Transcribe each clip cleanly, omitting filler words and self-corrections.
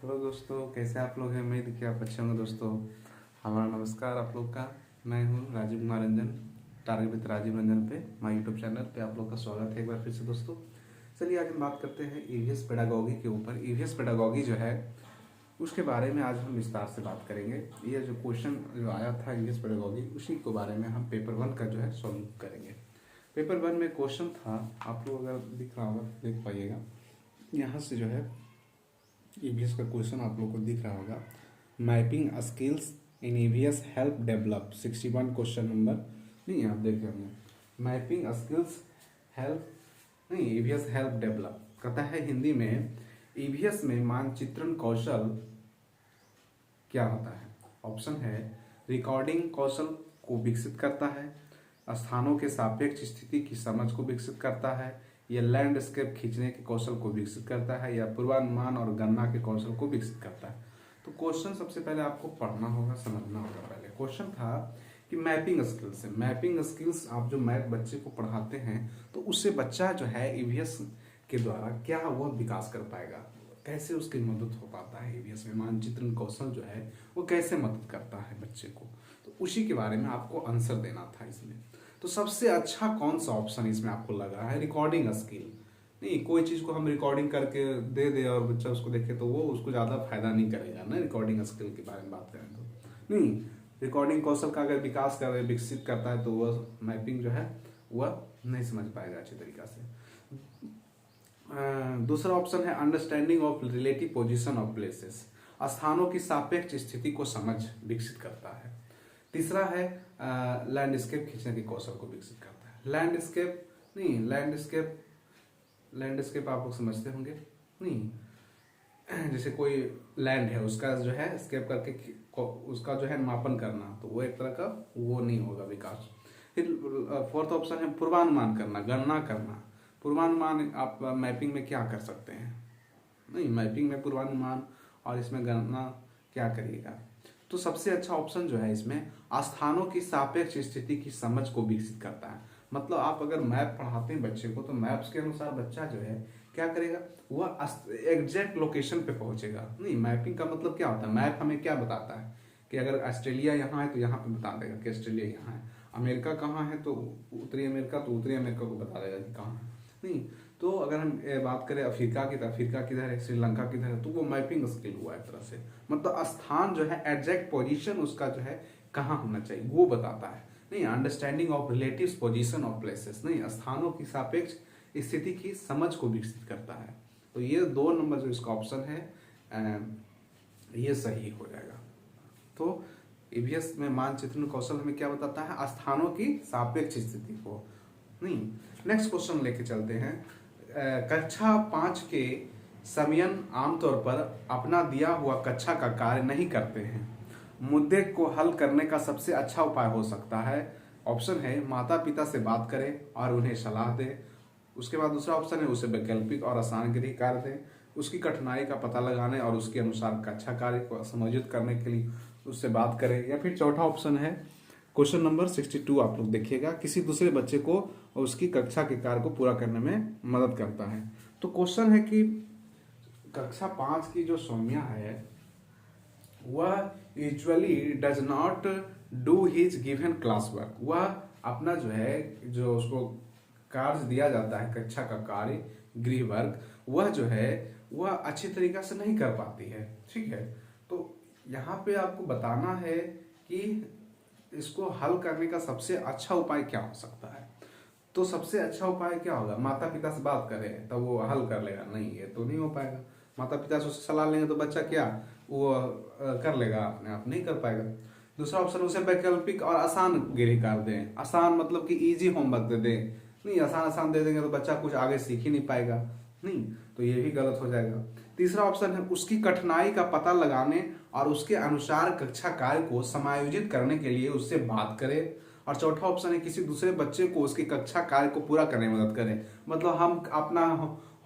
Hello दोस्तों, कैसे आप लोग हैं। उम्मीद कि आप अच्छे होंगे। दोस्तों हमारा नमस्कार आप लोग का। मैं हूं राजीव कुमार रंजन, टारगेट विद राजीव रंजन पे माय यूट्यूब चैनल पे आप लोग का स्वागत है एक बार फिर से। दोस्तों चलिए आज हम बात करते हैं ईवीएस पेडागॉजी के ऊपर। ईवीएस पेडागॉजी जो है उसके बारे में आज हम विस्तार से बात करेंगे। ये जो क्वेश्चन जो आया था ईवीएस पेडागॉजी, उसी के बारे में हम पेपर 1 का जो है सॉल्व करेंगे। पेपर 1 में क्वेश्चन था, आप लोग अगर दिख रहा होगा देख पाइएगा, यहाँ से जो है ईवीएस का क्वेश्चन आप लोग को दिख रहा होगा। Mapping skills in EVS help develop 61 question number. नहीं आप देख रहे होंगे मैपिंग स्किल्स हेल्प, नहीं ईवीएस हेल्प डेवलप कहता है हिंदी में। ईवीएस में मानचित्रण कौशल क्या होता है? ऑप्शन है रिकॉर्डिंग कौशल को विकसित करता है, स्थानों के सापेक्ष स्थिति की समझ को विकसित करता है, यह लैंडस्केप खींचने के कौशल को विकसित करता है, या पूर्वानुमान और गणना के कौशल को विकसित करता है। तो क्वेश्चन सबसे पहले आपको पढ़ना होगा, समझना होगा। पहले क्वेश्चन था कि मैपिंग स्किल्स है। मैपिंग स्किल्स आप जो मैथ बच्चे को पढ़ाते हैं तो उससे बच्चा जो है ईवीएस के द्वारा क्या वह विकास कर पाएगा, कैसे उसकी मदद हो पाता है। ईवीएस में मानचित्रण कौशल जो है वो कैसे मदद करता है बच्चे को, तो उसी के बारे में आपको आंसर देना था इसमें। तो सबसे अच्छा कौन सा ऑप्शन इसमें आपको लग रहा है? Recording skill. नहीं, कोई चीज को हम रिकॉर्डिंग करके दे दे और बच्चा उसको देखे तो वो उसको ज्यादा फायदा नहीं करेगा ना। रिकॉर्डिंग स्किल के बारे में बात करें तो नहीं, रिकॉर्डिंग कौशल का अगर विकास कर विकसित करता है तो वह मैपिंग जो है वह नहीं समझ पाएगा अच्छी तरीका से। दूसरा ऑप्शन है understanding of relative position of places, स्थानों की सापेक्ष स्थिति को समझ विकसित करता है। तीसरा है लैंडस्केप खींचने के कौशल को विकसित करता है। लैंडस्केप नहीं, लैंडस्केप आप लोग समझते होंगे नहीं, जैसे कोई लैंड है उसका जो है स्केप करके उसका जो है मापन करना, तो वो एक तरह का वो नहीं होगा विकास। फिर फोर्थ ऑप्शन है पूर्वानुमान करना, गणना करना। पूर्वानुमान आप मैपिंग में क्या कर सकते हैं? नहीं, मैपिंग में पूर्वानुमान और इसमें गणना क्या करिएगा। तो सबसे अच्छा ऑप्शन जो है इसमें स्थानों की सापेक्ष स्थिति की समझ को विकसित करता है। मतलब आप अगर मैप पढ़ाते हैं बच्चे को तो मैप्स के अनुसार बच्चा जो है क्या करेगा, वह एग्जैक्ट लोकेशन पे पहुंचेगा। नहीं, मैपिंग का मतलब क्या होता है? मैप हमें क्या बताता है कि अगर ऑस्ट्रेलिया यहाँ है तो यहाँ पे बता देगा कि ऑस्ट्रेलिया यहाँ है। अमेरिका कहाँ है तो उत्तरी अमेरिका, तो उत्तरी अमेरिका को बता देगा कि कहाँ है। नहीं, तो अगर हम बात करें अफ्रीका की, तो अफ्रीका किधर है, श्रीलंका किधर है, तो वो मैपिंग स्किल हुआ एक तरह से। मतलब स्थान जो है एग्जैक्ट पोजीशन उसका जो है कहाँ होना चाहिए वो बताता है। नहीं, understanding of relative position of places, नहीं स्थानों की सापेक्ष स्थिति की समझ को विकसित करता है। तो ये 2 नंबर जो इसका ऑप्शन है ये सही हो जाएगा। तो ईवीएस में मानचित्रण कौशल हमें क्या बताता है? स्थानों की सापेक्ष स्थिति को। नहीं, नेक्स्ट क्वेश्चन लेके चलते हैं। कक्षा 5 के समियन आमतौर पर अपना दिया हुआ कक्षा का कार्य नहीं करते हैं, मुद्दे को हल करने का सबसे अच्छा उपाय हो सकता है। ऑप्शन है माता पिता से बात करें और उन्हें सलाह दें। उसके बाद दूसरा ऑप्शन है उसे वैकल्पिक और आसान गृह कार्य दें, उसकी कठिनाई का पता लगाने और उसके अनुसार कक्षा कार्य को समायोजित करने के लिए उससे बात करें। या फिर चौथा ऑप्शन है क्वेश्चन नंबर 62 आप लोग देखिएगा, किसी दूसरे बच्चे को उसकी कक्षा के कार्य को पूरा करने में मदद करता है। तो क्वेश्चन है कि कक्षा 5 की जो सौम्या है वह usually does not do his given class work. वह अपना जो है जो उसको कार्य दिया जाता है कक्षा का कार्य गृह वर्ग, वह जो है वह अच्छी तरीके से नहीं कर पाती है। ठीक है, तो यहाँ पे आपको बताना है कि इसको हल करने का सबसे अच्छा उपाय क्या हो सकता है। तो सबसे अच्छा उपाय क्या होगा? माता पिता से बात करें तब वो हल कर लेगा? नहीं, ये तो नहीं हो पाएगा। माता पिता से उससे सलाह लेंगे तो बच्चा क्या वो कर लेगा, अपने आप नहीं कर पाएगा। दूसरा ऑप्शन उसे वैकल्पिक और आसान गृह कार्य दें। आसान मतलब कि इजी होमवर्क दे दें। नहीं, आसान दे देंगे तो बच्चा कुछ आगे सीख ही नहीं पाएगा। नहीं, तो ये भी गलत हो जाएगा। तीसरा ऑप्शन है उसकी कठिनाई का पता लगाने और उसके अनुसार कक्षा कार्य को समायोजित करने के लिए उससे बात करें। और चौथा ऑप्शन है किसी दूसरे बच्चे को उसकी कक्षा कार्य को पूरा करने में मदद करें। मतलब हम अपना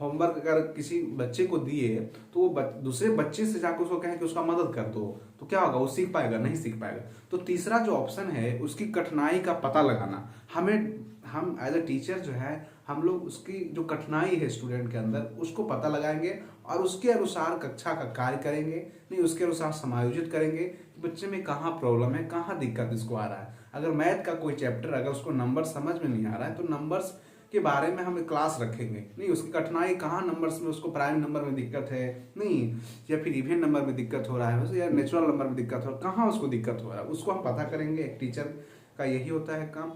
होमवर्क अगर किसी बच्चे को दिए तो वो दूसरे बच्चे से जाकर उसको कहें कि उसका मदद कर दो, तो क्या होगा? वो सीख पाएगा? नहीं सीख पाएगा। तो तीसरा जो ऑप्शन है उसकी कठिनाई का पता लगाना, हम एज ए टीचर जो है हम लोग उसकी जो कठिनाई है स्टूडेंट के अंदर उसको पता लगाएंगे और उसके अनुसार कक्षा का कार्य करेंगे, नहीं उसके अनुसार समायोजित करेंगे कि बच्चे में कहाँ प्रॉब्लम है, कहाँ दिक्कत इसको आ रहा है। अगर मैथ का कोई चैप्टर अगर उसको नंबर समझ में नहीं आ रहा है तो नंबर्स के बारे में हम क्लास रखेंगे, नहीं उसकी कठिनाई कहाँ नंबर्स में, उसको प्राइम नंबर में दिक्कत है नहीं, या फिर इवन नंबर में दिक्कत हो रहा है या नेचुरल नंबर में दिक्कत हो रहा है, कहाँ उसको दिक्कत हो रहा है उसको हम पता करेंगे। एक टीचर का यही होता है काम,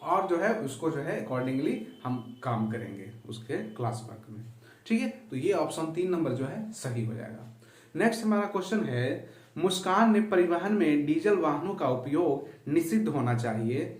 और जो है उसको जो है अकॉर्डिंगली हम काम करेंगे उसके क्लास वर्क में। ठीक है, तो ये ऑप्शन 3 नंबर जो है सही हो जाएगा। नेक्स्ट हमारा क्वेश्चन है, मुस्कान ने परिवहन में डीजल वाहनों का उपयोग निषिद्ध होना चाहिए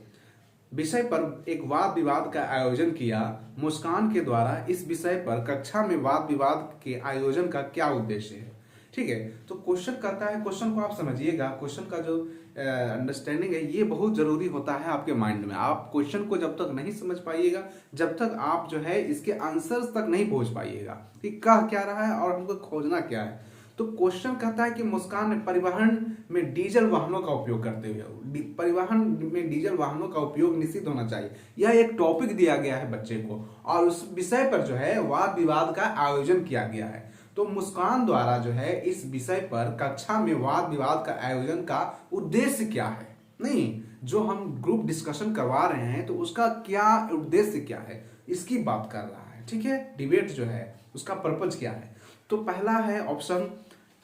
विषय पर एक वाद विवाद का आयोजन किया। मुस्कान के द्वारा इस विषय पर कक्षा में वाद विवाद के आयोजन का क्या उद्देश्य है। ठीक है, तो क्वेश्चन करता है, क्वेश्चन को आप समझिएगा, क्वेश्चन का जो अंडरस्टैंडिंग है ये बहुत जरूरी होता है आपके माइंड में। आप क्वेश्चन को जब तक नहीं समझ पाइएगा, जब तक आप जो है इसके आंसर्स तक नहीं पहुंच पाइएगा कि कह क्या रहा है और हमको खोजना क्या है। तो क्वेश्चन कहता है कि मुस्कान ने परिवहन में डीजल वाहनों का उपयोग करते हुए, परिवहन में डीजल वाहनों का उपयोग निषिद्ध होना चाहिए, यह एक टॉपिक दिया गया है बच्चे को और उस विषय पर जो है वाद विवाद का आयोजन किया गया है। तो मुस्कान द्वारा जो है इस विषय पर कक्षा में वाद विवाद का आयोजन का उद्देश्य क्या है, नहीं जो हम ग्रुप डिस्कशन करवा रहे हैं तो उसका क्या उद्देश्य क्या है इसकी बात कर रहा है। ठीक है, डिबेट जो है उसका पर्पज क्या है। तो पहला है ऑप्शन,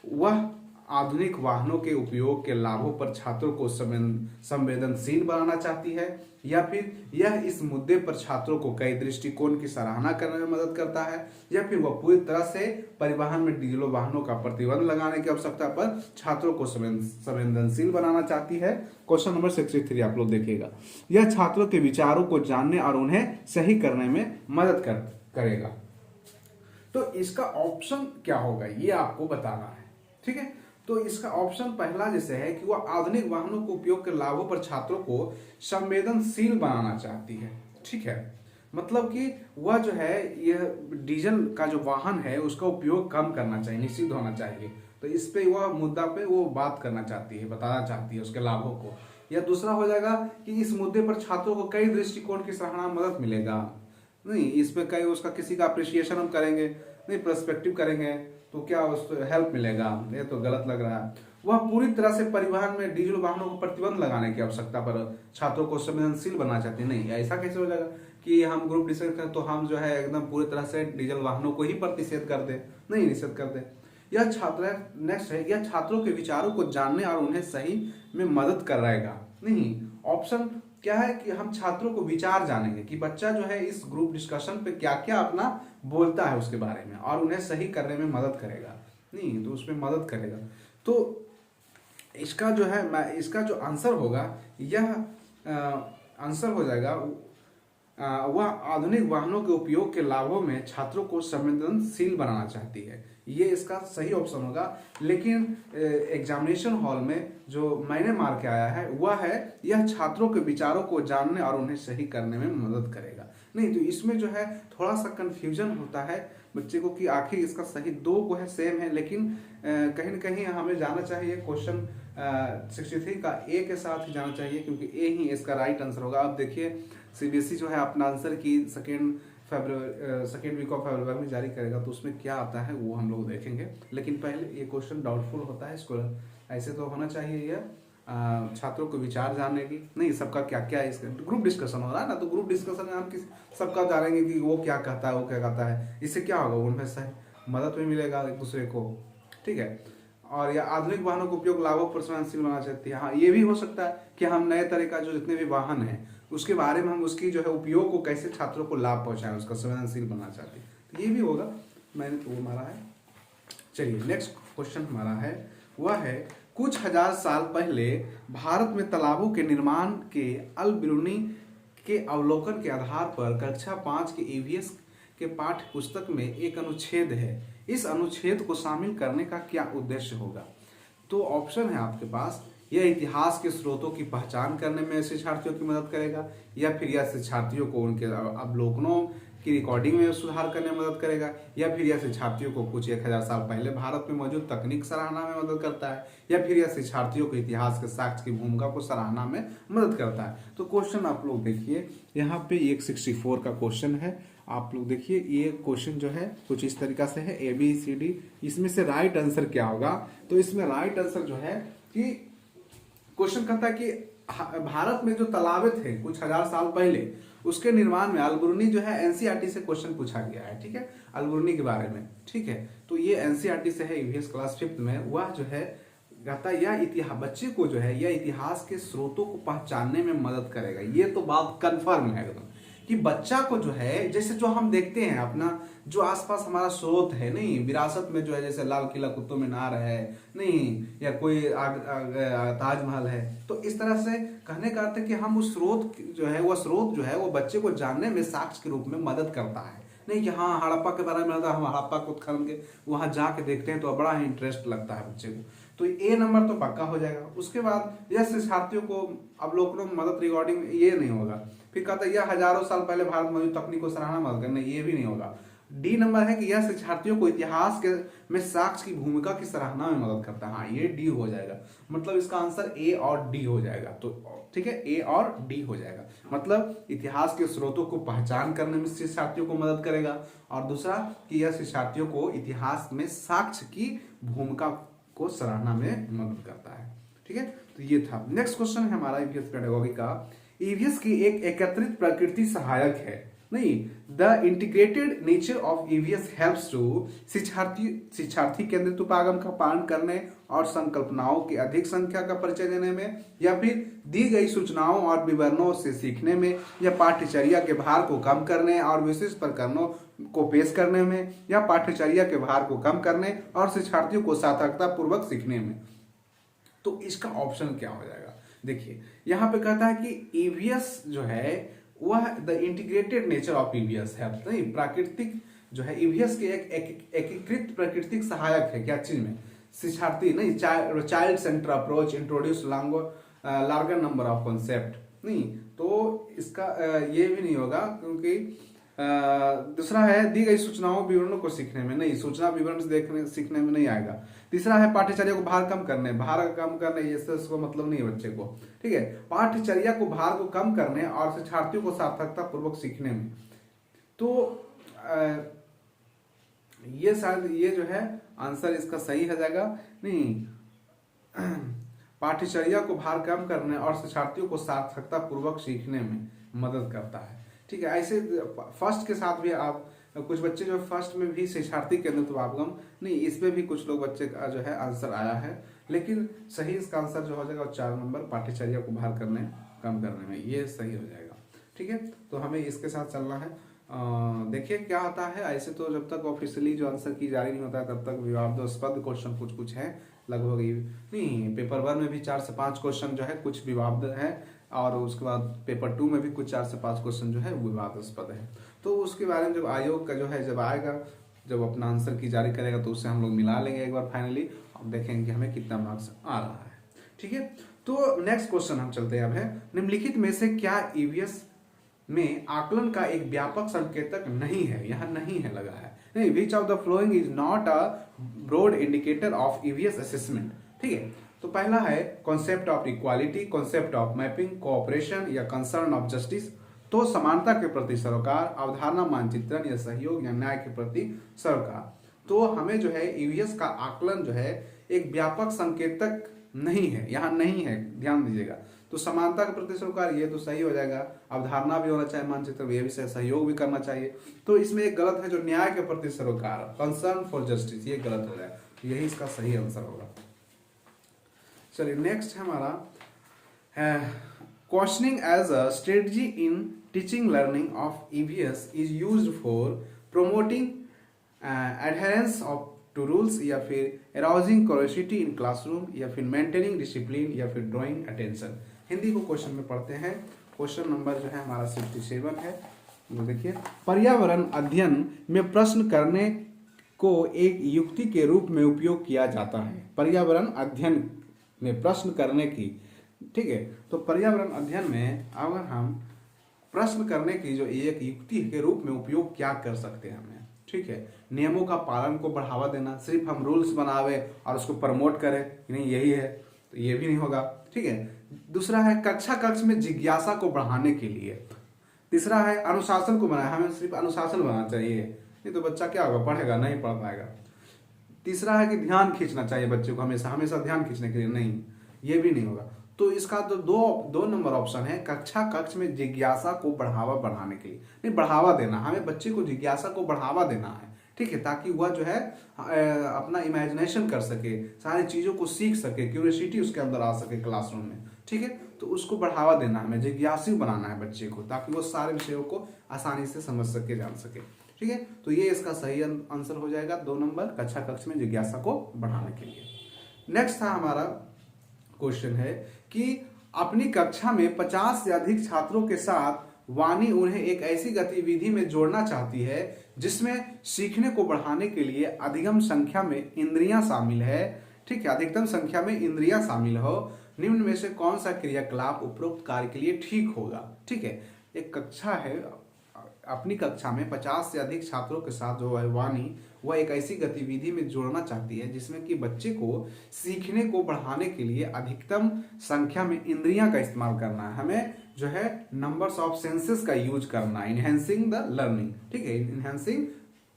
वह आधुनिक वाहनों के उपयोग के लाभों पर छात्रों को संवेदनशील बनाना चाहती है, या फिर यह इस मुद्दे पर छात्रों को कई दृष्टिकोण की सराहना करने में मदद करता है, या फिर वह पूरी तरह से परिवहन में डीजल वाहनों का प्रतिबंध लगाने की आवश्यकता पर छात्रों को संवेदनशील बनाना चाहती है। क्वेश्चन नंबर 63 आप लोग देखिएगा, यह छात्रों के विचारों को जानने और उन्हें सही करने में मदद करेगा। तो इसका ऑप्शन क्या होगा ये आपको बताना है। ठीक है, तो इसका ऑप्शन पहला जैसे है कि वह आधुनिक वाहनों को उपयोग के लाभों पर छात्रों को संवेदनशील बनाना चाहती है। ठीक है, मतलब कि वह जो है यह डीजल का जो वाहन है उसका उपयोग कम करना चाहिए, निषिद्ध होना चाहिए। तो इस पे वह मुद्दा पे वो बात करना चाहती है, बताना चाहती है उसके लाभों को। या दूसरा हो जाएगा कि इस मुद्दे पर छात्रों को कई दृष्टिकोण की सराहना मदद मिलेगा, नहीं इसमें कई उसका किसी का अप्रिसिएशन हम करेंगे, नहीं पर्सपेक्टिव करेंगे तो क्या उसको हेल्प मिलेगा। ये तो गलत लग रहा है। वह पूरी तरह से परिवहन में डीजल वाहनों को प्रतिबंध लगाने की आवश्यकता पर छात्रों को संवेदनशील बनना चाहते हैं, नहीं ऐसा कैसे हो जाएगा कि हम ग्रुप डिस्कशन करें तो हम जो है एकदम पूरी तरह से डीजल वाहनों को ही प्रतिषेध कर दे, नहीं निषेध कर दे। यह छात्र नेक्स्ट है, यह छात्रों के विचारों को जानने और उन्हें सही में मदद कराएगा, नहीं ऑप्शन क्या है कि हम छात्रों को विचार जानेंगे कि बच्चा जो है इस ग्रुप डिस्कशन पे क्या क्या अपना बोलता है उसके बारे में और उन्हें सही करने में मदद करेगा, नहीं तो उसमें मदद करेगा। तो इसका जो है इसका जो आंसर होगा यह आंसर हो जाएगा वह आधुनिक वाहनों के उपयोग के लाभों में छात्रों को संवेदनशील बनाना चाहती है, ये इसका सही ऑप्शन होगा। लेकिन एग्जामिनेशन हॉल में जो मैंने मार के आया है वह है यह छात्रों के विचारों को जानने और उन्हें सही करने में मदद करेगा, नहीं तो इसमें जो है थोड़ा सा कंफ्यूजन होता है बच्चे को कि आखिर इसका सही दो को है सेम है, लेकिन कहीं ना कहीं हमें जाना चाहिए क्वेश्चन 63 का ए के साथ ही जाना चाहिए क्योंकि ए ही इसका राइट आंसर होगा। अब देखिए सीबीएसई जो है अपना आंसर की सेकेंड वीक ऑफ फरवरी में जारी करेगा तो उसमें क्या आता है वो हम लोग देखेंगे, लेकिन पहले ये क्वेश्चन डाउटफुल होता है। इसको ऐसे तो होना चाहिए यह छात्रों को विचार जानने की, नहीं सबका क्या क्या है, इसका ग्रुप डिस्कशन हो रहा है ना, तो ग्रुप डिस्कशन में हम सबका जानेंगे कि वो क्या कहता है वो क्या कहता है, इससे क्या होगा उनमें सही मदद भी मिलेगा एक दूसरे को। ठीक है, और या आधुनिक वाहनों का उपयोग लाभों पर संवेदनशील बनाना चाहती है। हाँ ये भी हो सकता है कि हम नए तरह का जो जितने भी वाहन है उसके बारे में हम उसकी जो है उपयोग को कैसे छात्रों को लाभ पहुंचाएं उसका संवेदनशील बनाना चाहते हैं, तो ये भी होगा। मैंने तो वो मारा है। चलिए नेक्स्ट क्वेश्चन हमारा है वह है, कुछ हजार साल पहले भारत में तालाबों के निर्माण के अल बिरूनी के अवलोकन के आधार पर कक्षा 5 के ईवीएस के पाठ्य पुस्तक में एक अनुच्छेद है, इस अनुच्छेद को शामिल करने का क्या उद्देश्य होगा। तो ऑप्शन है आपके पास, यह इतिहास के स्रोतों की पहचान करने में शिक्षार्थियों की मदद करेगा, या फिर यह शिक्षार्थियों को उनके अवलोकनों की रिकॉर्डिंग में सुधार करने में मदद करेगा, या फिर यह शिक्षार्थियों को कुछ 1000 साल पहले भारत में मौजूद तकनीक सराहना में मदद करता है, या फिर यह शिक्षार्थियों को इतिहास के साक्ष्य की भूमिका को सराहना में मदद करता है। तो क्वेश्चन आप लोग देखिए यहाँ पे 164 का क्वेश्चन है आप लोग देखिए ये क्वेश्चन जो है कुछ इस तरीका से है ABCD, इसमें से राइट आंसर क्या होगा? तो इसमें राइट आंसर जो है कि क्वेश्चन कहता है कि भारत में जो तालाबे थे कुछ हजार साल पहले, उसके निर्माण में अलबरूनी जो है NCERT से क्वेश्चन पूछा गया है। ठीक है, अलबरूनी के बारे में। ठीक है, तो ये NCERT से है, EVS क्लास 5th में। वह जो है कहता है यह इतिहास बच्चे को जो है यह इतिहास के स्रोतों को पहचानने में मदद करेगा। ये तो बात कंफर्म है एकदम कि बच्चा को जो है, जैसे जो हम देखते हैं अपना जो आसपास हमारा स्रोत है, नहीं विरासत में जो है, जैसे लाल किला कुतुब मीनार है, नहीं या कोई ताजमहल है, तो इस तरह से कहने का अर्थ है कि हम उस स्रोत जो है वो बच्चे को जानने में साक्ष्य के रूप में मदद करता है। नहीं कि हाँ हड़प्पा के बारे में हम हड़प्पा को खन के वहां जाके देखते हैं तो बड़ा ही इंटरेस्ट लगता है बच्चे को। तो A नंबर तो पक्का हो जाएगा। उसके बाद यह शिक्षार्थियों को अवलोकनों में मदद रिकॉर्डिंग, ये नहीं होगा। फिर कहता है यह हजारों साल पहले भारत में मौजूद तकनीक को सराहना मदद करना, ये भी नहीं होगा। D नंबर है कि यह शिक्षार्थियों को इतिहास के में साक्ष्य की भूमिका की सराहना में मदद करता है। हाँ ये D हो जाएगा, मतलब इसका आंसर A और D हो जाएगा। तो ठीक है, A और D हो जाएगा, मतलब इतिहास के स्रोतों को पहचान करने में शिक्षार्थियों को मदद करेगा, और दूसरा कि यह शिक्षार्थियों को इतिहास में साक्ष्य की भूमिका को सराहना में मदद करता है। ठीक है, तो ये था। नेक्स्ट क्वेश्चन है हमारा EVS पेडागोगी का। EVS की एक एकत्रित प्रकृति सहायक है। नहीं, the integrated nature of EVS helps to शिक्षार्थी केंद्रित उपागम का पालन करने और संकल्पनाओं की अधिक संख्या का परिचय देने में, या फिर दी गई सूचनाओं और विवरणों से सीखने में, या पाठ्यचर्या के भार को कम करने और विशिष्ट प्रकरणों को पेश करने में, या पाठ्यचर्या के भार को कम करने और शिक्षार्थियों को सार्थकता पूर्वक सीखने में। तो इसका ऑप्शन क्या हो जाएगा? देखिए यहाँ पे कहता है कि EVS जो है वह the integrated nature of EVS है, नहीं प्राकृतिक जो है EVS के एक एकीकृत प्राकृतिक सहायक है। क्या चीज में? शिक्षार्थी नहीं, child centre approach introduce larger number of concept, नहीं तो इसका ये भी नहीं होगा, क्योंकि दूसरा है दी गई सूचनाओं विवरणों को सीखने में, नहीं सूचना विवरण से सीखने में नहीं आएगा। तीसरा है पाठ्यचर्या को भार कम करने, ये इसको मतलब नहीं है बच्चे को। ठीक है, पाठ्यचर्या को भार को कम करने और शिक्षार्थियों को सार्थकता पूर्वक सीखने में। तो ये शायद ये जो है आंसर इसका सही हो जाएगा। नहीं, पाठ्यचर्या को भार कम करने और शिक्षार्थियों को सार्थकता पूर्वक सीखने में मदद करता है। ठीक है, ऐसे फर्स्ट के साथ भी आप कुछ बच्चे जो फर्स्ट में भी शिक्षार्थी केंद्रित उपागम, नहीं इसमें भी कुछ लोग बच्चे का जो है आंसर आया है, लेकिन सही इसका आंसर जो हो जाएगा 4 नंबर, पाठ्यचर्या को भार करने कम करने में, ये सही हो जाएगा। ठीक है, तो हमें इसके साथ चलना है। देखिए क्या होता है। ऐसे तो जब तक ऑफिशियली जो आंसर की जारी नहीं होता है तब तक विवादास्पद क्वेश्चन कुछ है लगभग। नहीं, पेपर 1 में भी 4 से 5 क्वेश्चन जो है कुछ विवाद है, और उसके बाद पेपर 2 में भी कुछ 4 से 5 क्वेश्चन जो है विवादास्पद है। तो उसके बारे में जब आयोग का जो है जब आएगा, जब अपना आंसर की जारी करेगा तो उससे हम लोग मिला लेंगे एक बार फाइनली, और देखेंगे हमें कितना मार्क्स आ रहा है। ठीक है, तो नेक्स्ट क्वेश्चन हम चलते हैं अब है, निम्नलिखित में से क्या EVS में आकलन का एक व्यापक संकेतक नहीं है? यहाँ नहीं है लगा है, नहीं which of the following is not a broad indicator of EVS assessment. ठीक है, तो पहला है concept of equality, concept of mapping, cooperation या कंसर्न ऑफ जस्टिस। तो समानता के प्रति सरोकार, अवधारणा मानचित्रण या सहयोग या न्याय के प्रति सरोकार। तो हमें जो है EVS का आकलन जो है एक व्यापक संकेतक नहीं है, यहाँ नहीं है, ध्यान दीजिएगा। तो समानता के प्रति सरोकार ये तो सही हो जाएगा, अवधारणा भी होना चाहिए, मानचित्र ये भी सहयोग भी करना चाहिए। तो इसमें एक गलत है जो न्याय के प्रति सरोकार, कंसर्न फॉर जस्टिस, ये गलत हो जाएगा, यही इसका सही आंसर होगा। चलिए नेक्स्ट है हमारा questioning as a strategy in teaching learning of EVS is used for promoting adherence of to rules, या फिर अराउजिंग क्यूरियोसिटी इन क्लासरूम, या फिर मेंटेनिंग डिसिप्लिन, या फिर ड्राइंग अटेंशन। हिंदी को क्वेश्चन में पढ़ते हैं। क्वेश्चन नंबर जो है हमारा 67 है। तो देखिए, पर्यावरण अध्ययन में प्रश्न करने को एक युक्ति के रूप में उपयोग किया जाता है। पर्यावरण अध्ययन में प्रश्न करने की, ठीक है, तो पर्यावरण अध्ययन में अगर हम प्रश्न करने की जो एक युक्ति के रूप में उपयोग क्या कर सकते हैं हमें? ठीक है, नियमों का पालन को बढ़ावा देना, सिर्फ हम रूल्स बनावे और उसको प्रमोट करें, नहीं यही है, तो ये भी नहीं होगा। ठीक है, दूसरा है कक्ष में जिज्ञासा को बढ़ाने के लिए। तीसरा है अनुशासन को बनाए, हमें सिर्फ अनुशासन बनाना चाहिए, नहीं तो बच्चा क्या होगा, पढ़ेगा नहीं, पढ़ पाएगा। तीसरा है कि ध्यान खींचना चाहिए बच्चे को, हमेशा हमेशा ध्यान खींचने के लिए, नहीं ये भी नहीं होगा। तो इसका तो दो नंबर ऑप्शन है, कक्ष में जिज्ञासा को बढ़ावा बढ़ाने के लिए, नहीं बढ़ावा देना, हमें बच्चे को जिज्ञासा को बढ़ावा देना है, ठीक है, ताकि वह जो है अपना इमेजिनेशन कर सके, सारी चीज़ों को सीख सके, क्यूरियोसिटी उसके अंदर आ सके क्लासरूम में, ठीक है। तो उसको बढ़ावा देना है, हमें जिज्ञासु बनाना है बच्चे को, ताकि वो सारे विषयों को आसानी से समझ सके, जान सके, ठीक है। तो ये इसका सही आंसर हो जाएगा 2 नंबर, कक्ष में जिज्ञासा को बढ़ाने के लिए। नेक्स्ट था हमारा क्वेश्चन है कि अपनी कक्षा में 50 से अधिक छात्रों के साथ वाणी उन्हें एक ऐसी गतिविधि में जोड़ना चाहती है जिसमें सीखने को बढ़ाने के लिए अधिकतम संख्या में इंद्रियां शामिल है, ठीक है, अधिकतम संख्या में इंद्रियां शामिल हो, निम्न में से कौन सा क्रियाकलाप उपरोक्त कार्य के लिए ठीक होगा, ठीक है। एक कक्षा है, अपनी कक्षा में 50 से अधिक छात्रों के साथ जो है वाणी वह एक ऐसी गतिविधि में जोड़ना चाहती है जिसमें कि बच्चे को सीखने को बढ़ाने के लिए अधिकतम संख्या में इंद्रियां का इस्तेमाल करना है, हमें जो है नंबर्स ऑफ सेंसेस का यूज करना है, इनहेंसिंग द लर्निंग, ठीक है, इनहेंसिंग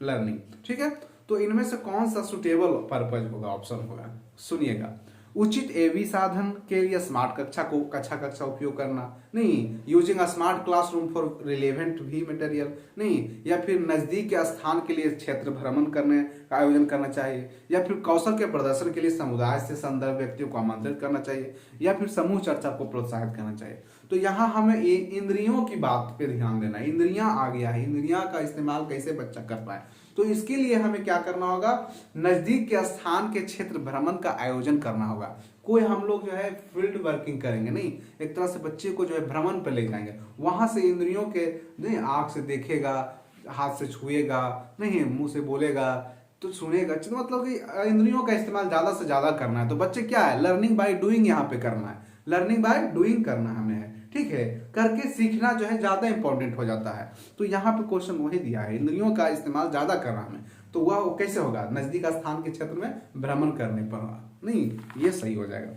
लर्निंग, ठीक है। तो इनमें से कौन सा सुटेबल पर्पज होगा, ऑप्शन होगा, सुनिएगा। उचित एवी साधन के लिए स्मार्ट कक्षा उपयोग करना, नहीं using a smart classroom for relevant भी मटेरियल, नहीं, या फिर नजदीक के स्थान के लिए क्षेत्र भ्रमण करने का आयोजन करना चाहिए, या फिर कौशल के प्रदर्शन के लिए समुदाय से संदर्भ व्यक्तियों को आमंत्रित करना चाहिए, या फिर समूह चर्चा को प्रोत्साहित करना चाहिए। तो यहाँ हमें इंद्रियों की बात पे ध्यान देना है, इंद्रियां आ गया है, इंद्रियां का इस्तेमाल कैसे बच्चा कर पाए, तो इसके लिए हमें क्या करना होगा, नजदीक के स्थान के क्षेत्र भ्रमण का आयोजन करना होगा। कोई हम लोग जो है फील्ड वर्किंग करेंगे नहीं, एक तरह से बच्चे को जो है भ्रमण पे ले जाएंगे, वहां से इंद्रियों के, नहीं आंख से देखेगा, हाथ से छुएगा, नहीं मुंह से बोलेगा, तो सुनेगा, तो मतलब कि इंद्रियों का इस्तेमाल ज्यादा से ज्यादा करना है। तो बच्चे क्या है, लर्निंग बाय डूइंग यहाँ पे करना है, लर्निंग बाय डूइंग करना हमें है, ठीक है, करके सीखना जो है ज्यादा इंपॉर्टेंट हो जाता है। तो यहाँ पे क्वेश्चन वही दिया है, इंद्रियों का इस्तेमाल ज्यादा करना हमें, तो वह कैसे होगा, नजदीक स्थान के क्षेत्र में भ्रमण करने पर, नहीं ये सही हो जाएगा।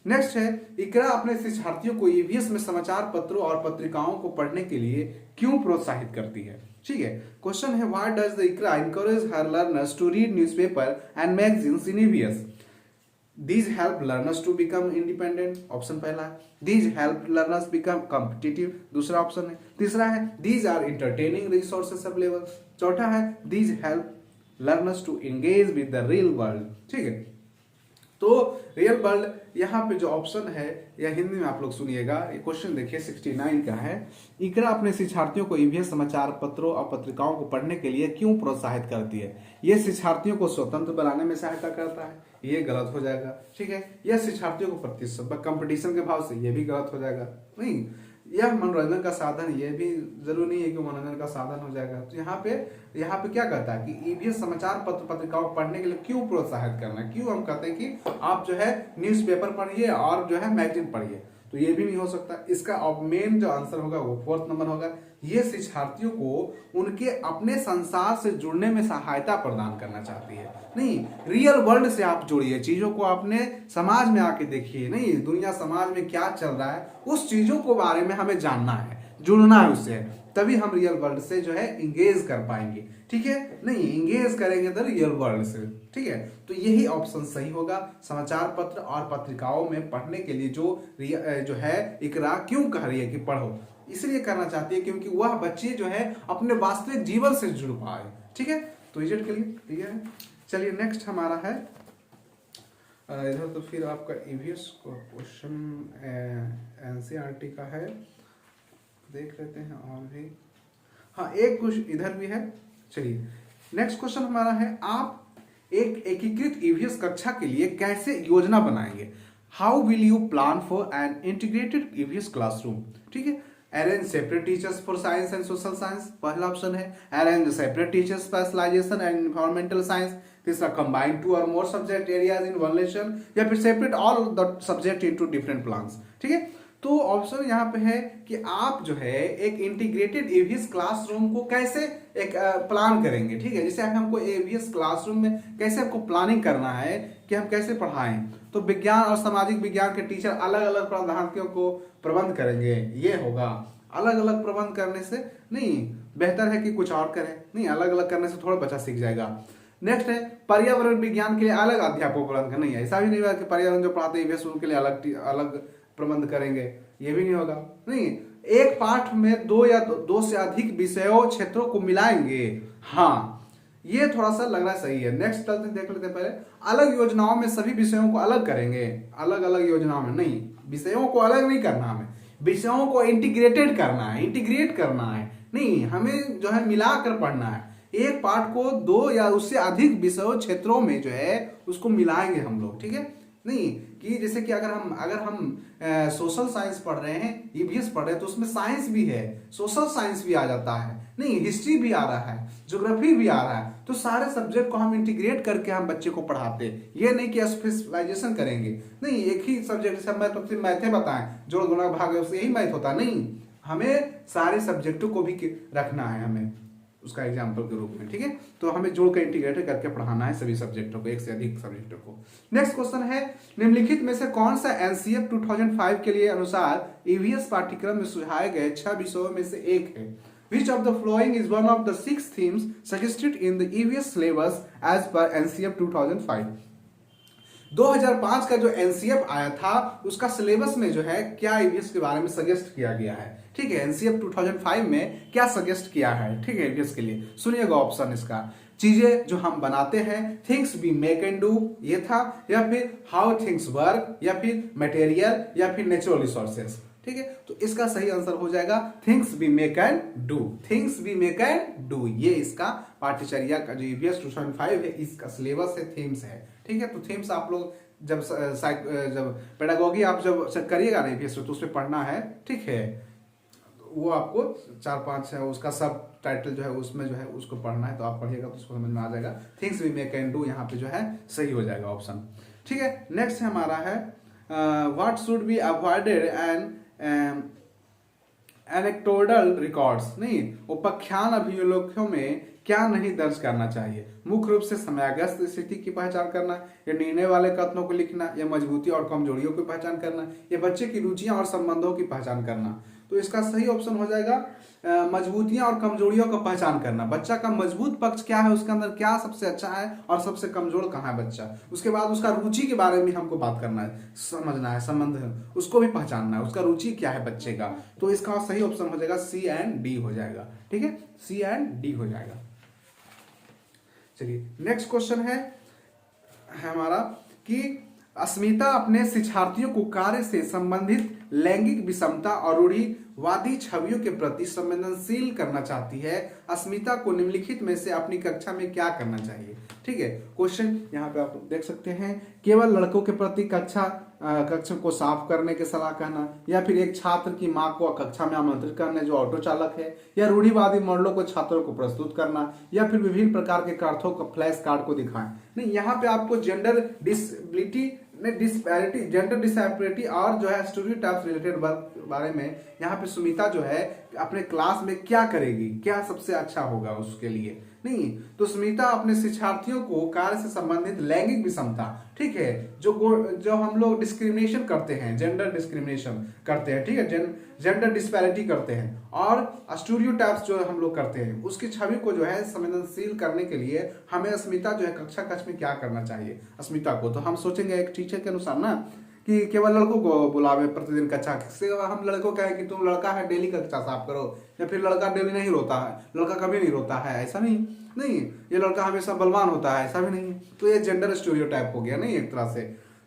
नेक्स्ट है, इकरा अपने शिक्षार्थियों को ईवीएस में समाचार पत्रों और पत्रिकाओं को पढ़ने के लिए क्यों प्रोत्साहित करती है, ठीक है। क्वेश्चन है, व्हाई डज द इकरा encourage her learners to read newspaper and magazines in EVS? These help learners to become independent, option पहला है। These help learners become competitive, दूसरा ऑप्शन है। तीसरा है, These are entertaining resources available, चौथा है, These help learners to engage with the real world, ठीक है। तो रियल वर्ल्ड यहाँ पे जो ऑप्शन है, या हिंदी में आप लोग सुनिएगा, ये क्वेश्चन देखिए 69 का है, इकरा अपने शिक्षार्थियों को ईवीएस समाचार पत्रों और पत्रिकाओं को पढ़ने के लिए क्यों प्रोत्साहित करती है? ये शिक्षार्थियों को स्वतंत्र बनाने में सहायता करता है, ये गलत हो जाएगा, ठीक है। यह शिक्षार्थियों को प्रतिस्पर्धा कंपटीशन के भाव से, ये भी गलत हो जाएगा, नहीं। यह मनोरंजन का साधन, ये भी जरूरी नहीं है कि मनोरंजन का साधन हो जाएगा। तो यहाँ पे क्या कहता है कि ईवीएस समाचार पत्र पत्रिकाओं को पढ़ने के लिए क्यों प्रोत्साहित करना है, क्यों हम कहते हैं कि आप जो है न्यूज़पेपर पढ़िए और जो है मैगजीन पढ़िए, तो ये भी नहीं हो सकता। इसका मेन जो आंसर होगा वो 4th नंबर होगा, ये शिक्षार्थियों को उनके अपने संसार से जुड़ने में सहायता प्रदान करना चाहती है, नहीं रियल वर्ल्ड से आप जुड़िए, चीजों को अपने समाज में आके देखिए, नहीं दुनिया समाज में क्या चल रहा है उस चीजों को बारे में हमें जानना है, जुड़ना है उससे, तभी हम रियल वर्ल्ड से जो है इंगेज कर पाएंगे, ठीक है, नहीं इंगेज करेंगे तो रियल वर्ल्ड से, ठीक है। तो यही ऑप्शन सही होगा, समाचार पत्र और पत्रिकाओं में पढ़ने के लिए जो है इकरा क्यों कह रही है कि पढ़ो, इसलिए करना चाहती है क्योंकि वह बच्चे जो है अपने वास्तविक जीवन से जुड़ पाए, ठीक है। तो इजेड के लिए क्लियर है। चलिए नेक्स्ट हमारा है, इधर तो फिर आपका ईवीएस को क्वेश्चन एनसीईआरटी का है, देख लेते हैं और भी, हाँ एक कुछ इधर भी है। चलिए नेक्स्ट क्वेश्चन हमारा है, आप एक एकीकृत ईवीएस कक्षा के लिए कैसे योजना बनाएंगे? How will you plan for an integrated EVS classroom, ठीक है। Arrange separate teachers for science and social science, पहला ऑप्शन है। Arrange separate teachers specialization and environmental science, तीसरा कंबाइन 2 और more subject areas in one lesson, या फिर separate all the subject into different plans, ठीक है। तो ऑप्शन यहाँ पे है कि आप जो है एक इंटीग्रेटेड एवीएस क्लासरूम को कैसे एक प्लान करेंगे, ठीक है। जैसे हमको एवीएस क्लासरूम में कैसे आपको प्लानिंग करना है कि हम कैसे पढ़ाएं, तो विज्ञान और सामाजिक विज्ञान के टीचर अलग अलग पदार्थियों को प्रबंध करेंगे, ये होगा। अलग अलग प्रबंध करने से नहीं, बेहतर है कि कुछ और करें, नहीं अलग अलग करने से थोड़ा बच्चा सीख जाएगा। नेक्स्ट है पर्यावरण विज्ञान के लिए अलग अध्यापक प्रबंध करना। नहीं, ऐसा भी नहीं होगा कि पर्यावरण जो पढ़ाते हैं ईवीएस उनके लिए अलग अलग प्रबंध करेंगे, ये भी नहीं होगा। नहीं, एक पाठ में दो या दो से अधिक विषयों क्षेत्रों को मिलाएंगे। हाँ, ये थोड़ा सा लग रहा है सही है। नेक्स्ट चलते देख लेते हैं। पहले अलग योजनाओं में सभी विषयों को अलग करेंगे। अलग अलग योजनाओं में नहीं, विषयों को अलग नहीं करना, हमें विषयों को इंटीग्रेटेड करना है, इंटीग्रेट करना है। नहीं, हमें जो है मिलाकर पढ़ना है। एक पाठ को दो या उससे अधिक विषयों क्षेत्रों में जो है उसको मिलाएंगे हम लोग, ठीक है। नहीं कि जैसे कि अगर हम सोशल साइंस पढ़ रहे हैं, ईवीएस पढ़ रहे हैं, तो उसमें साइंस भी है, सोशल साइंस भी आ जाता है, नहीं हिस्ट्री भी आ रहा है, ज्योग्राफी भी आ रहा है। तो सारे सब्जेक्ट को हम इंटीग्रेट करके हम बच्चे को पढ़ाते हैं। ये नहीं कि स्पेशलाइजेशन करेंगे, नहीं एक ही सब्जेक्ट से मैं मैथे बताएं, जोड़ गुणा भाग उससे यही मैथ होता नहीं, हमें सारे सब्जेक्टों को भी रखना है हमें उसका एग्जाम्पल के रूप में, ठीक है। तो हमें जोड़ कर इंटीग्रेट करके पढ़ाना है सभी सब्जेक्टों को, एक से अधिक सब्जेक्टों को। नेक्स्ट क्वेश्चन है निम्नलिखित में से कौन सा एनसीएफ 2005 के लिए अनुसार ईवीएस पाठ्यक्रम में सुझाए गए 6 विषयों में से एक है? Which of the following is one of the 6 themes suggested in the EVS syllabus as per NCF 2005? 2005 का जो एनसीएफ आया था उसका सिलेबस में जो है क्या ईवीएस के बारे में सजेस्ट किया गया है, ठीक है। एनसीएफ 2005 में क्या सजेस्ट किया है, ठीक है, ईवीएस के लिए सुनिएगा ऑप्शन इसका। चीजें जो हम बनाते हैं, things we make and do, ये था, या फिर हाउ थिंग्स वर्क, या फिर मटेरियल, या फिर नेचुरल रिसोर्सेज, ठीक है। तो इसका सही आंसर हो जाएगा things we make and do, things we make and do. ये इसका पाठ्यचर्या का जो ईवीएस 2005 है इसका सिलेबस है, थीम्स है, ठीक है। तो थीम्स आप लोग जब पेडागोगी आप जब करिएगा ना ईवीएस तो उसमें पढ़ना है, ठीक है। वो आपको 4-5 है उसका सब टाइटल जो है उसमें जो है उसको पढ़ना है, तो आप पढ़िएगा तो उसको समझ में आ जाएगा। Things we make and do यहाँ पे जो है सही हो जाएगा ऑप्शन, ठीक है। नेक्स्ट हमारा है what should be avoided and anecdotal records. नहीं, उपाख्यान अभिलेखों में क्या नहीं दर्ज करना चाहिए? मुख्य रूप से समयाग्रस्त स्थिति की पहचान करना, या निर्णय वाले कथनों को लिखना, या मजबूती और कमजोरियों की पहचान करना, या बच्चे की रुचियां और संबंधों की पहचान करना। तो इसका सही ऑप्शन हो जाएगा मजबूतियां और कमजोरियों का पहचान करना। बच्चा का मजबूत पक्ष क्या है, उसके अंदर क्या सबसे अच्छा है और सबसे कमजोर कहाँ है बच्चा। उसके बाद उसका रुचि के बारे में हमको बात करना है, समझना है, संबंध है उसको भी पहचानना है, उसका रुचि क्या है बच्चे का। तो इसका सही ऑप्शन हो जाएगा सी एंड डी हो जाएगा, ठीक है, सी एंड डी हो जाएगा। चलिए नेक्स्ट क्वेश्चन है हमारा कि अस्मिता अपने शिक्षार्थियों को कार्य से संबंधित लैंगिक विषमता और रूढ़िवादी छवियों के प्रति संवेदनशील करना चाहती है। अस्मिता को निम्नलिखित में से अपनी कक्षा में क्या करना चाहिए, ठीक है। क्वेश्चन यहाँ पे आप देख सकते हैं, केवल लड़कों के प्रति कक्षा को साफ करने की सलाह कहना, या फिर एक छात्र की मां को कक्षा में आमंत्रित करना जो ऑटो चालक है, या रूढ़िवादी मॉडलों को छात्रों को प्रस्तुत करना, या फिर विभिन्न प्रकार के अर्थों का फ्लैश कार्ड को दिखाएं। नहीं, यहाँ पे आपको जेंडर डिसपैरिटी और जो है स्टीरियोटाइप्स रिलेटेड बारे में यहाँ पे सुमिता जो है अपने क्लास में क्या करेगी, क्या सबसे अच्छा होगा उसके लिए। नहीं, तो सुमिता अपने शिक्षार्थियों को कार्य से संबंधित लैंगिक विषमता, ठीक है, जो हम लोग डिस्क्रिमिनेशन करते हैं, जेंडर डिस्क्रिमिनेशन करते हैं, ठीक है, जेंडर डिस्पैरिटी करते हैं, और स्टीरियोटाइप्स जो हम लोग करते हैं, उसकी छवि को जो है संवेदनशील करने के लिए हमें अस्मिता जो है कक्षा कक्ष में क्या करना चाहिए अस्मिता को। तो हम सोचेंगे एक टीचर के अनुसार ना कि केवल लड़कों को बुलावे प्रतिदिन कक्षा से, हम लड़कों कहें कि तुम लड़का है डेली कक्षा साफ करो, या फिर लड़का डेली नहीं रोता है, लड़का कभी नहीं रोता है, ऐसा नहीं, ये लड़का हमेशा बलवान होता है, ऐसा भी नहीं। तो ये जेंडर स्टीरियोटाइप हो गया नहीं एक तरह से,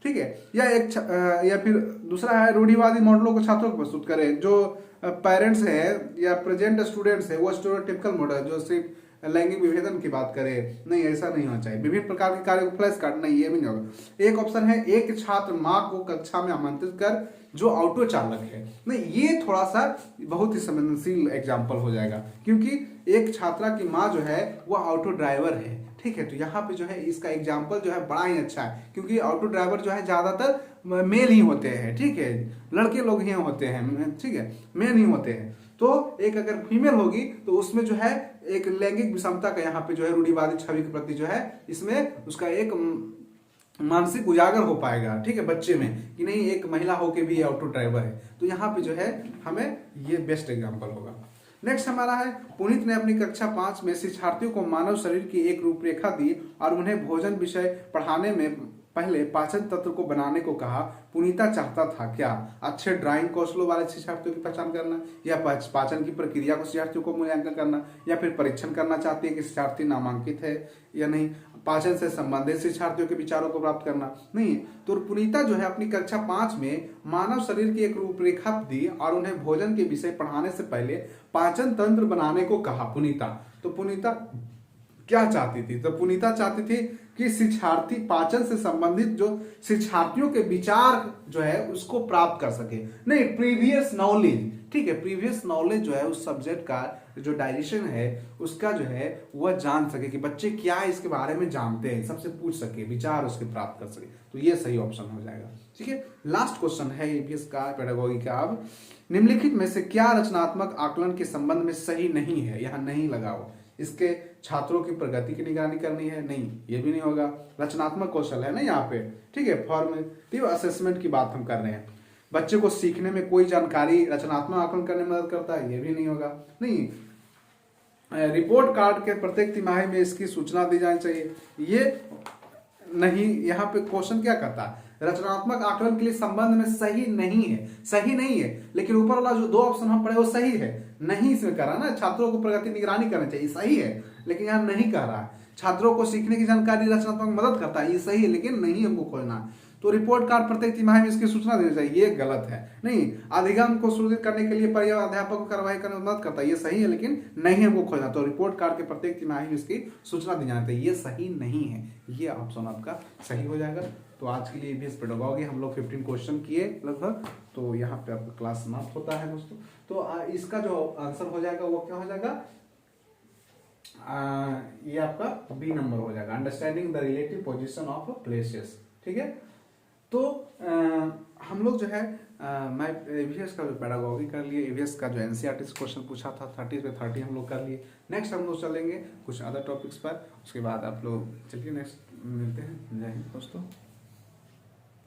ठीक है। या फिर दूसरा है रूढ़िवादी मॉडलों को छात्रों को प्रस्तुत करें। जो पेरेंट्स है या प्रेजेंट स्टूडेंट्स है वो स्टीरियोटाइपिकल मॉडल जो सिर्फ लैंगिक विभेदन की बात करे, नहीं ऐसा नहीं होना चाहिए। विभिन्न प्रकार के कार्य को फ्लैश कार्ड, नहीं ये भी नहीं होगा। एक ऑप्शन है एक छात्र माँ को कक्षा में आमंत्रित कर जो ऑटो चालक है, नहीं ये थोड़ा सा बहुत ही संवेदनशील एग्जाम्पल हो जाएगा, क्योंकि एक छात्रा की माँ जो है वह ऑटो ड्राइवर है, ठीक है। तो यहाँ पे जो है इसका एग्जाम्पल जो है बड़ा ही अच्छा है, क्योंकि ऑटो ड्राइवर जो है ज्यादातर मेल ही होते हैं, ठीक है, लड़के लोग ही होते हैं, ठीक है, मेल ही होते हैं। तो एक अगर फीमेल होगी तो उसमें जो है एक लैंगिक विषमता का यहाँ पे जो है रूढ़िवादी छवि के प्रति जो है इसमें उसका एक मानसिक उजागर हो पाएगा, ठीक है, बच्चे में कि नहीं एक महिला होके भी ऑटो ड्राइवर है। तो यहाँ पे जो है हमें ये बेस्ट एग्जांपल होगा। नेक्स्ट हमारा है, पुनीत ने अपनी कक्षा 5 में शिक्षार्थियों को मानव शरीर की एक रूपरेखा दी और उन्हें भोजन विषय पढ़ाने में पहले पाचन तंत्र को बनाने को कहा। पुनीता चाहता था क्या? अच्छे ड्राइंग कौशलों वाले शिक्षार्थियों की पहचान करना, या पाचन की प्रक्रिया को शिक्षार्थियों को मूल्यांकन करना, या फिर परीक्षण करना चाहती है कि शिक्षार्थी नामांकित है या नहीं, पाचन से संबंधित शिक्षार्थियों के विचारों को प्राप्त करना नहीं। तो पुनीता जो है अपनी कक्षा 5 में मानव शरीर की एक रूपरेखा दी और उन्हें भोजन के विषय पढ़ाने से पहले पाचन तंत्र बनाने को कहा। पुनीता, तो पुनीता क्या चाहती थी? तो पुनीता चाहती थी कि शिक्षार्थी पाचन से संबंधित जो शिक्षार्थियों के विचार जो है उसको प्राप्त कर सके, नहीं प्रीवियस नॉलेज, ठीक है, प्रीवियस नॉलेज जो है उस सब्जेक्ट का जो डायरेक्शन है उसका जो है वह जान सके कि बच्चे क्या इसके बारे में जानते हैं, सबसे पूछ सके, विचार उसके प्राप्त कर सके। तो ये सही ऑप्शन हो जाएगा। ठीक है, लास्ट क्वेश्चन है ईवीएस का पेडागोगी का। अब निम्नलिखित में से क्या रचनात्मक आकलन के संबंध में सही नहीं है? यहाँ नहीं लगाओ। इसके छात्रों की प्रगति की निगरानी करनी है, नहीं, ये भी नहीं होगा। रचनात्मक कौशल है ना यहाँ पे, ठीक है, फॉर्मेटिव असेसमेंट की बात हम कर रहे हैं। बच्चे को सीखने में कोई जानकारी रचनात्मक आकलन करने में मदद करता है, ये भी नहीं होगा। नहीं, रिपोर्ट कार्ड के प्रत्येक तिमाही में इसकी सूचना दी जानी चाहिए, ये नहीं। यहाँ पे क्वेश्चन क्या कहता है? रचनात्मक आकलन के लिए संबंध में सही नहीं है, सही नहीं है, लेकिन ऊपर वाला जो दो ऑप्शन हम पढ़े वो सही है, नहीं इसमें कह रहा ना। छात्रों को प्रगति निगरानी करनी चाहिए, सही है, लेकिन यहाँ नहीं कह रहा है। छात्रों को सीखने की जानकारी रचनात्मक मदद करता है, ये सही है, लेकिन नहीं हमको खोजना। तो रिपोर्ट कार्ड प्रत्येक तिमाही में इसकी सूचना देनी चाहिए, ये गलत है। नहीं, अधिगम को सुदृढ़ करने के लिए पर्याप्त अध्यापक को कार्रवाई करने में मदद करता है, ये सही है, लेकिन नहीं हमको खोजना। तो रिपोर्ट कार्ड के प्रत्येक तिमाही में इसकी सूचना दी जानी चाहिए, ये सही नहीं है, ये ऑप्शन आपका सही हो जाएगा। तो आज के लिए भी इस पेडागोगी हम लोग 15 क्वेश्चन किए लगभग। तो यहाँ पे आपका क्लास समाप्त होता है दोस्तों। तो इसका जो आंसर हो जाएगा वो क्या हो जाएगा? ये आपका बी नंबर हो जाएगा, understanding the relative position of places. ठीक है, तो हम लोग जो है मैं एवीएस का जो पेडागोगी कर लिए, एवीएस का जो एनसीईआरटी से क्वेश्चन पूछा था 30 पे 30 हम लोग कर लिए। नेक्स्ट हम लोग चलेंगे कुछ अदर टॉपिक्स पर, उसके बाद आप लोग चलिए नेक्स्ट मिलते हैं। जय हिंद दोस्तों।